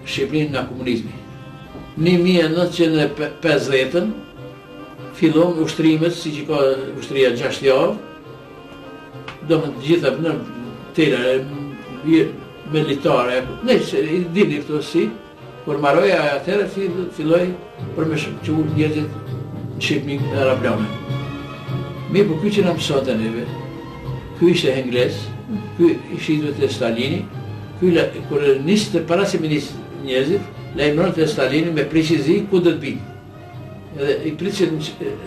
Shqipërinë nga komunizmi. 1950 fillon ushtrimet, si që ka ushtria 6 javë, do më të gjitha në tëra militare, ne i dini këto si, kur maroja atëherë filloi për me që njerëzit në Shqipëni e arablane. Mi për kuj që në mësot e neve, kuj ishte Hengles, kuj ishte idhët e Stalini, kuj kur nisë para se me nisë njerëzit, lajmëron të Stalini me precizi ku dhe të binë. Edhe i pritë që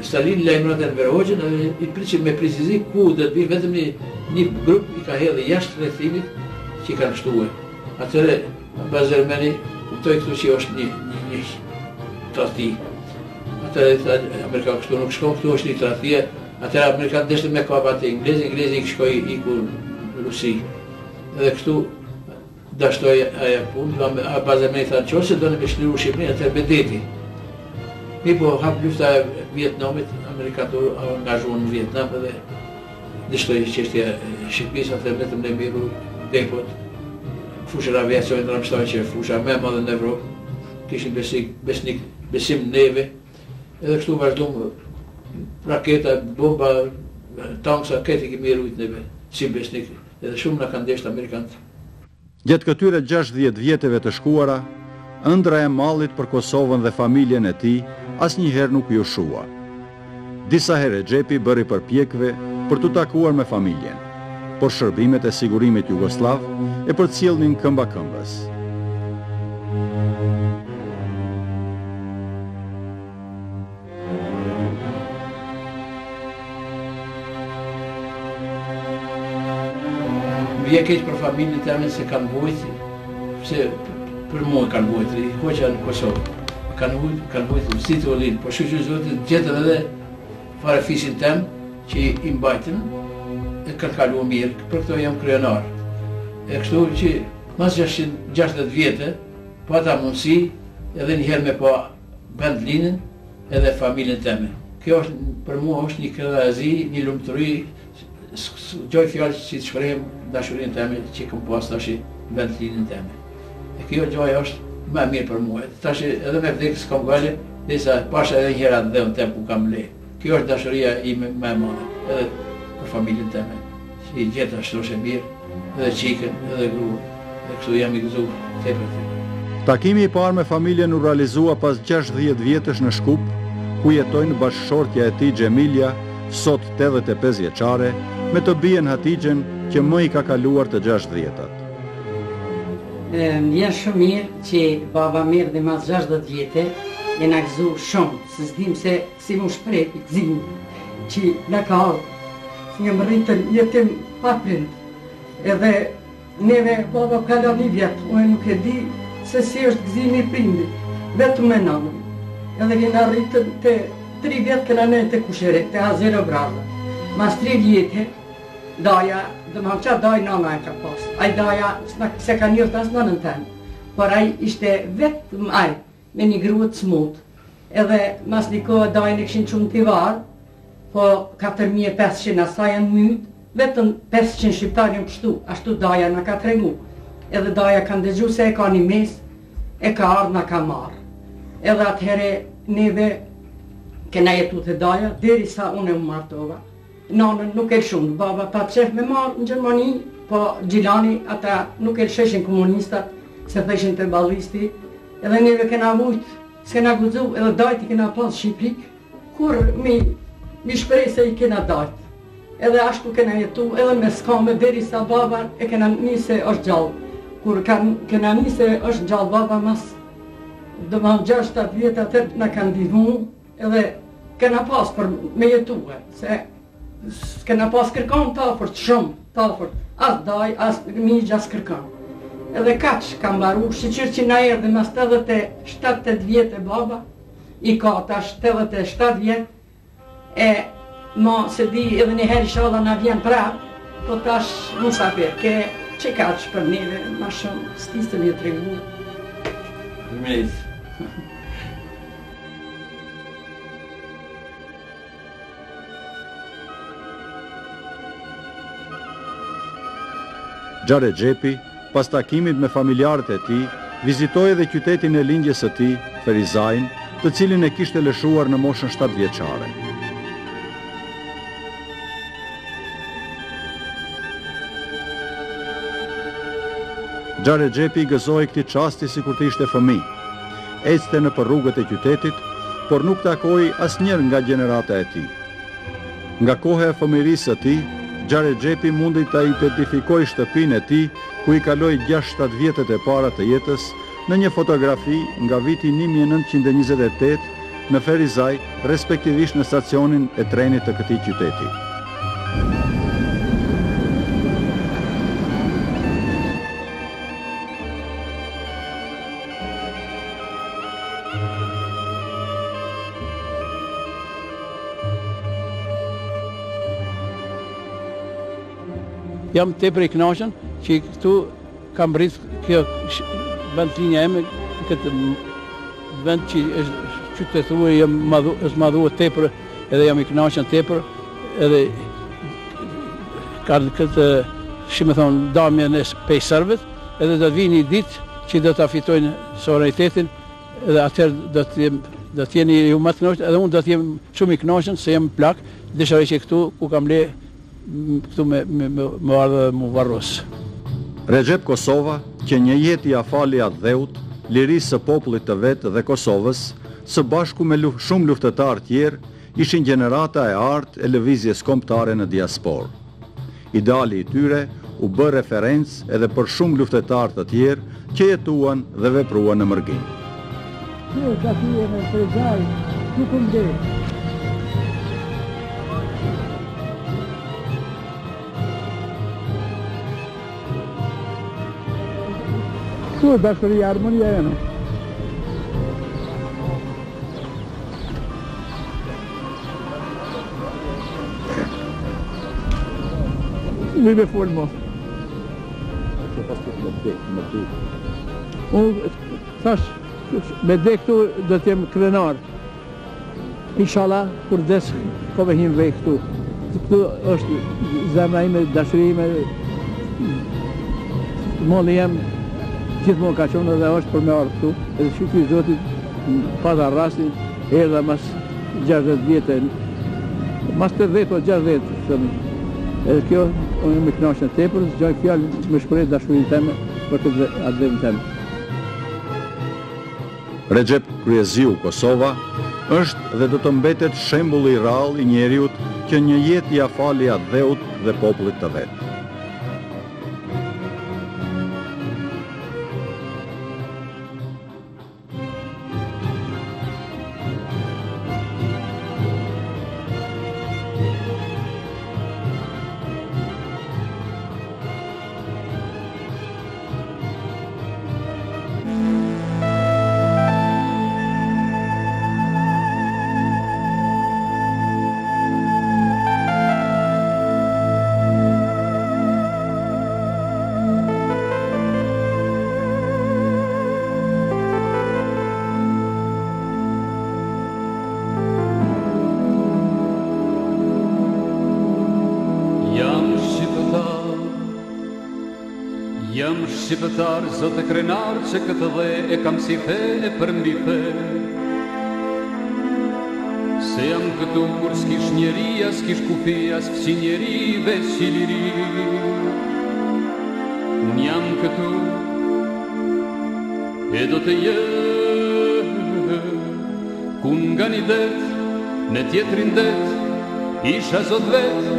Stalini lajmëron të Enver Hoxhën, i pritë që me precizi ku dhe të binë, vetëm një grup i ka hedhe jashtë rrethimit që i kanë shtuë. Atëre, Bazermeni, kuptoj këtu që është një tradhti. Atëre, Amerika kështu nuk shkon, këtu është një tradhtia. Atëre, Amerika deshte me kapa të Inglezi i shkoj i kur në Rusi. Edhe kështu, dashtoj aja punë, Bazermeni thanë që ose do në me shliru Shqipërinë, atëre bedeti. Mi po hap lufta e Vietnamit, Amerikanë të angazhuan në Vietnam edhe dështoj qështja Shqipërisë, atëre vetëm në miru depot, fushën aviacionit në ramështojnë që fusha me madhe në Evropë, kishin besim neve, edhe kështu vazhdumë raketa, bomba, tanksa, këtë i kemi rujt neve, si besnik, edhe shumë në kanë deshtë Amerikanët. Gjatë këtyre 60 vjeteve të shkuara, ëndra e mallit për Kosovën dhe familjen e tij asnjëherë nuk ju shua. Disa herë Xhepi bëri përpjekje për të takuar me familjen, por shërbimet e sigurimit jugoslav e përcjellnin këmbakëmbës. Vje keq për familjen teme se kanë vujt, se për mua kanë vujt, hoqja në Kosovë. Kanë vujt si të olin, por shqyqë zotit gjetën edhe fare fisin tem që i mbajtën, e kanë kalu mirë, për këto jam kryenar. E kështu që mas 60 vjetë, po ata mundësi, edhe njëherë me po vendlinin edhe familjen teme. Kjo është, për mua është një kredazi, një lumëtëri, gjoj fjallë që të shprehem dashurin teme që këm pas tashi vendlinin teme. E kjo gjoj është më mirë për mua. Tashi edhe me vdekës kam gale, disa pasha edhe njëra dhe në tem ku kam le. Kjo është dashuria ime më e madhe, edhe për familjen teme. Që i gjitha shtroshe mirë, edhe qikën, edhe grua. Dhe kështu jam i gëzu tepër. Takimi i parë me familjen u realizua pas 60 vjetësh në Shkup, ku jetojnë bashkëshortja e tij Xhemilja, sot 85 vjeçare, me të bien Hatixhen që më i ka kaluar të 60-tat. Më vjen shumë mirë që baba mirë dhe mas 60 vjetë, jena gëzu shumë, se s'dim se si mu shprej i gëzim, që në ka ardhë, si nga më rritën jetim pa prind, edhe neve baba kala një vjetë, unë nuk e di se si është gëzimi i prindit, vetëm me nanën, edhe jena rritën të 3 vjetë këna në të kushere, të Azero Brazë, mas 3 vjetë, daja, dhe më qa daj nana e ka pas, aj daja se ka njërë tas nanën temë, por aj ishte vetëm aj, me një gruët smut, edhe mas një kohë dajnë e këshin qumë t'i varë, po 4500 asaj janë mytë, vetëm 500 shqiptarën pështu, ashtu daja në ka tregu, edhe daja kanë dëgju se e ka një mes, e ka ardhë në ka marë, edhe atëhere neve kena jetu të daja, deri sa unë e më martova. Nanën nuk e shumë, baba pa qef me marë në Gjermani, po Gjilani ata nuk e sheshin komunistat, se theshin të ballisti, edhe neve kena vujt, s'kena guzu, edhe dajti kena pas Shqiprik, kur mi shprej se i kena dajt. Edhe ashtu kena jetu, edhe me skame, deri sa baba e kena nise është gjallë. Kur kena nise është gjallë baba mas, dhe ma 6-7 vjetë atër në kanë divu, edhe kena pas për me jetuhe, se kena pas kërkan tafërt shumë, tafërt, as daj, as migj, as kërkan. Edhe kaq kam baru, shqyqyr që na erdhe mas 87 vjetë e baba, i ka tash 87 vjetë, e ma se di edhe një herë inshallah na vjen prap, po tash musafir, ke që kaq për neve, ma shumë, s'tisë të një tregu. Përmejtë. Xhare Xhepi, pas takimit me familjarët e tij, vizitoi edhe qytetin e lindjes së tij, Ferizajin, të cilin e kishte lëshuar në moshën 7 vjeçare. Xhare Xhepi gëzoi këtij çasti sikur të ishte fëmijë. Ecte në rrugët e qytetit, por nuk takoi asnjër nga gjenerata e tij. Nga koha e fëmijërisë së tij, Xhare Xhepi mundi ta identifikoi shtëpinë e tij ku i kaloi 6-7 vjetët e para të jetës në një fotografi nga viti 1928 në Ferizaj, respektivisht në stacionin e trenit të këtij qyteti. Jam tepër i kënaqur që këtu kam rrit kjo vendlinja eme, këtë vend që është qytetruar, është madhuar tepër, edhe jam i kënaqur tepër, edhe ka këtë, si më thon, damjen e pejsarëve, edhe do të vini ditë që do ta fitojnë sovranitetin, edhe atëherë do të jeni ju më të kënaqur, edhe unë do të jem shumë i kënaqur se jam plak, dëshiroj që këtu ku kam le këtu me ardhe dhe mu varros. Recep Kosova, që një jetë i afali atë dheut, lirisë së popullit të vetë dhe Kosovës, së bashku me shumë luftetarë tjerë, ishin gjenerata e artë e lëvizjes kombëtare në diasporë. Ideali i tyre u bë referencë edhe për shumë luftetarë të tjerë që jetuan dhe vepruan në Mërgin. Kjo ka tije në Ferizaj, ku kënde. Këtu e dashuria, harmonia e në. Në me folë mo. Unë thash, me dhe këtu do t'jem krenar. Inshallah, kur des kove him vej këtu. Këtu është zemra ime, dashuria ime, molli jem, gjithmonë ka qenë dhe është për me ardhë këtu, edhe shukri Zotit, pata rastin, erdha mas 60 vjetë, mas 80 o 60, thëmi. Edhe kjo, unë me kënaqën tepër, zgjoj fjallë me shpreh dashurinë teme për këtë adevin teme. Recep Kryeziu Kosova është dhe do të mbetet shembulli i rrallë i njeriut që një jetë i afali atë dheut dhe popullit të vetë. Jam shqiptar, zote krenar, që këtë dhe e kam si fe e për mbi fe. Se jam këtu kur s'kish njeria, s'kish kufia, s'kësi njeri dhe qiliri. Unë jam këtu e do të jetë, ku nga një det, në tjetrin det, isha zot vetë.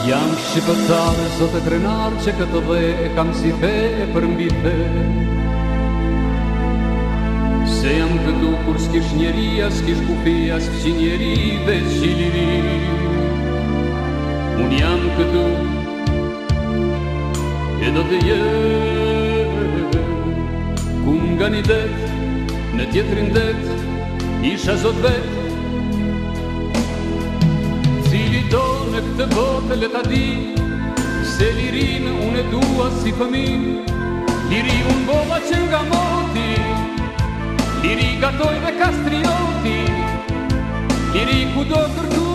Jam shqiptar, zote krenar, që këtë dhe e kam si fe e për mbi fe. Se jam këtu kur s'kish njeria, s'kish kufia, s'kësi njeri dhe qiliri. Unë jam këtu e do të jetë, ku nga një det, në tjetrin det, isha zot vetë. Cili do në këtë botë le ta di, se lirin unë e dua si fëmin. Liri unë bova që nga moti, liri gatoj dhe kastrioti, liri ku do kërku